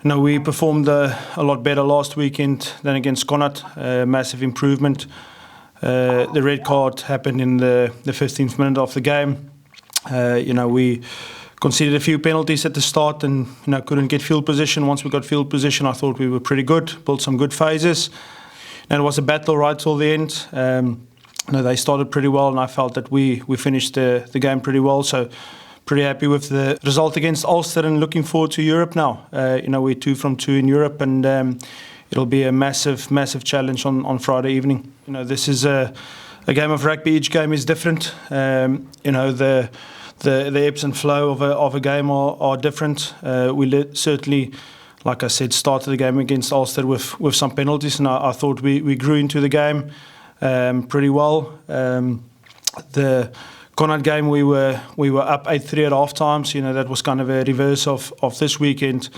We performed a lot better last weekend than against Connacht. Massive improvement. The red card happened in the 15th minute of the game. We conceded a few penalties at the start and couldn't get field position. Once we got field position, I thought we were pretty good, built some good phases. And it was a battle right till the end. They started pretty well, and I felt that we finished the game pretty well. So pretty happy with the result against Ulster and looking forward to Europe now. We're 2 from 2 in Europe, and it'll be a massive challenge on Friday evening. This is a game of rugby. Each game is different. The ebbs and flow of a game are different. We certainly, like I said, started the game against Ulster with some penalties, and I thought we grew into the game pretty well. The Connacht game, we were up 8-3 at half time, so that was kind of a reverse of this weekend.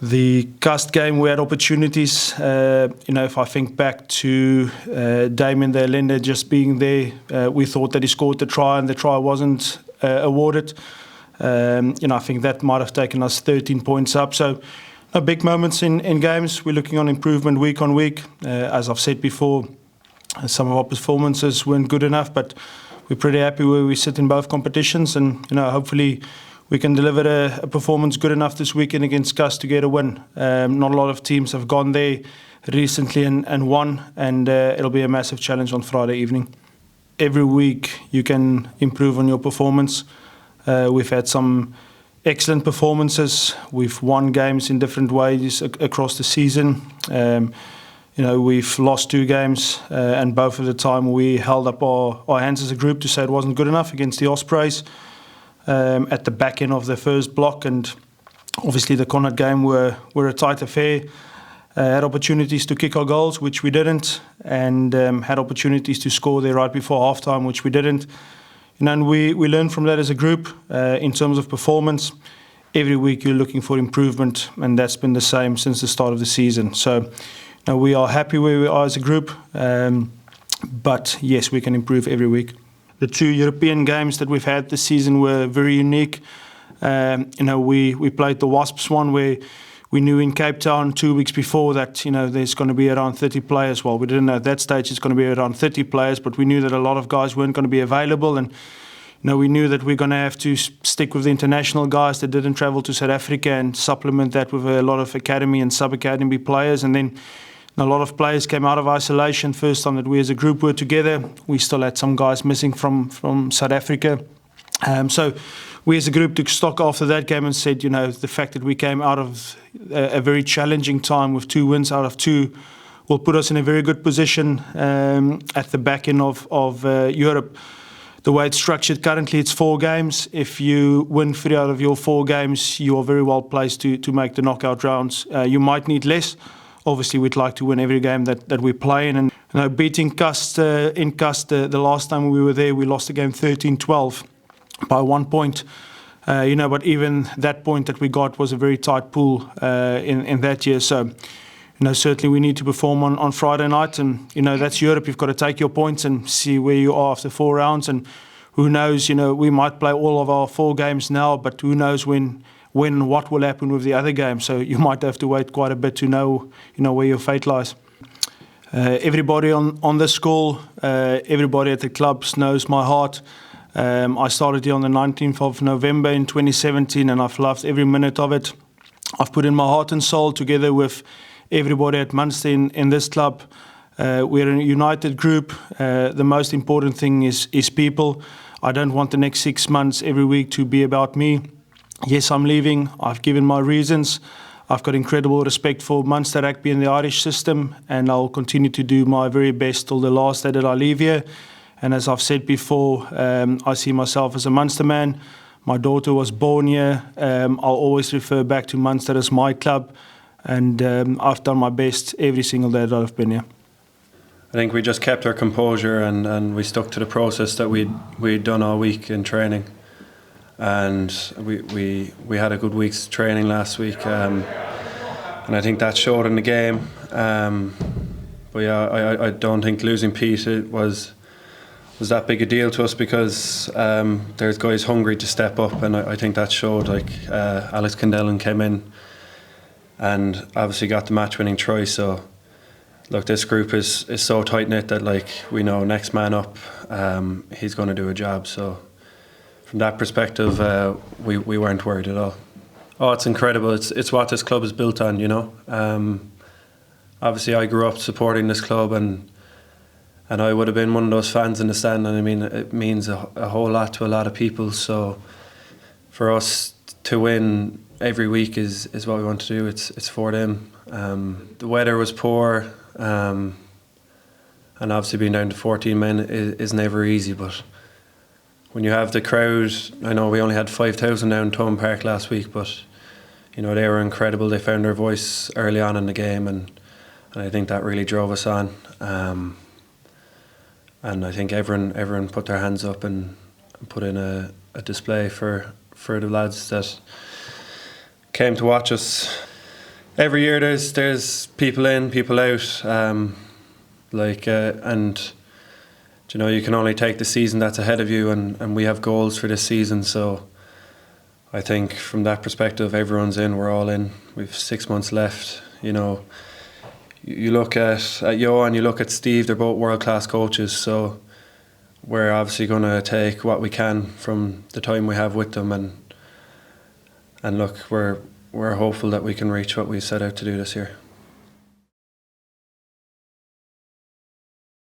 The Castres game, we had opportunities. If I think back to Damien the Lender just being there, we thought that he scored the try and the try wasn't awarded. I think that might have taken us 13 points up. So big moments in games. We're looking on improvement week on week. As I've said before, some of our performances weren't good enough, but we're pretty happy where we sit in both competitions, and hopefully we can deliver a performance good enough this weekend against Castres to get a win. Not a lot of teams have gone there recently and won, and it'll be a massive challenge on Friday evening. Every week you can improve on your performance. We've had some excellent performances. We've won games in different ways across the season. We've lost 2 games, and both of the time we held up our hands as a group to say it wasn't good enough against the Ospreys at the back end of the first block. And obviously the Connacht game were a tight affair. Had opportunities to kick our goals, which we didn't, and had opportunities to score there right before halftime, which we didn't. And we learned from that as a group in terms of performance. Every week you're looking for improvement, and that's been the same since the start of the season. So we are happy where we are as a group, but yes, we can improve every week. The 2 European games that we've had this season were very unique. We played the Wasps one where we knew in Cape Town 2 weeks before that there's going to be around 30 players. Well, we didn't know at that stage it's going to be around 30 players, but we knew that a lot of guys weren't going to be available, and we knew that we're going to have to stick with the international guys that didn't travel to South Africa and supplement that with a lot of academy and sub-academy players. And then a lot of players came out of isolation. First time that we as a group were together. We still had some guys missing from South Africa. So we as a group took stock after that game and said, the fact that we came out of a very challenging time with 2 wins out of 2 will put us in a very good position at the back end of Europe. The way it's structured currently, it's 4 games. If you win 3 out of your 4 games, you are very well placed to make the knockout rounds. You might need less. Obviously, we'd like to win every game that we play in. And beating Castres in Castres, the last time we were there, we lost the game 13-12 by 1 point. But even that point that we got was a very tight pool in that year. So, certainly we need to perform on Friday night. And, that's Europe. You've got to take your points and see where you are after 4 rounds. And who knows, we might play all of our 4 games now, but who knows when and what will happen with the other games. So you might have to wait quite a bit to know, where your fate lies. Everybody on this call, everybody at the clubs knows my heart. I started here on the 19th of November in 2017, and I've loved every minute of it. I've put in my heart and soul together with everybody at Munster in this club. We're a united group. The most important thing is people. I don't want the next 6 months every week to be about me. Yes, I'm leaving. I've given my reasons. I've got incredible respect for Munster rugby and the Irish system, and I'll continue to do my very best till the last day that I leave here. And as I've said before, I see myself as a Munster man. My daughter was born here. I'll always refer back to Munster as my club, and I've done my best every single day that I've been here. I think we just kept our composure and we stuck to the process that we'd done all week in training. And we had a good week's training last week, and I think that showed in the game. But yeah, I don't think losing Pete, was that big a deal to us because there's guys hungry to step up, and I think that showed. Like Alex Kendellen came in and obviously got the match-winning try. So look, this group is so tight-knit that like we know next man up, he's going to do a job. So from that perspective, we weren't worried at all. Oh, it's incredible. It's what this club is built on, you know. Obviously, I grew up supporting this club, and I would have been one of those fans in the stand. And I mean, it means a whole lot to a lot of people. So for us to win every week is what we want to do. It's for them. The weather was poor, and obviously being down to 14 men is never easy. But when you have the crowd, I know we only had 5,000 down Tone Park last week, but you know they were incredible. They found their voice early on in the game, and I think that really drove us on. And I think everyone put their hands up and put in a display for the lads that came to watch us. Every year there's people in, people out, and you know you can only take the season that's ahead of you, and we have goals for this season. So I think from that perspective, everyone's in. We're all in. We've 6 months left. You know, you look at Johann, you look at Steve. They're both world-class coaches. So we're obviously going to take what we can from the time we have with them, and look, we're hopeful that we can reach what we set out to do this year.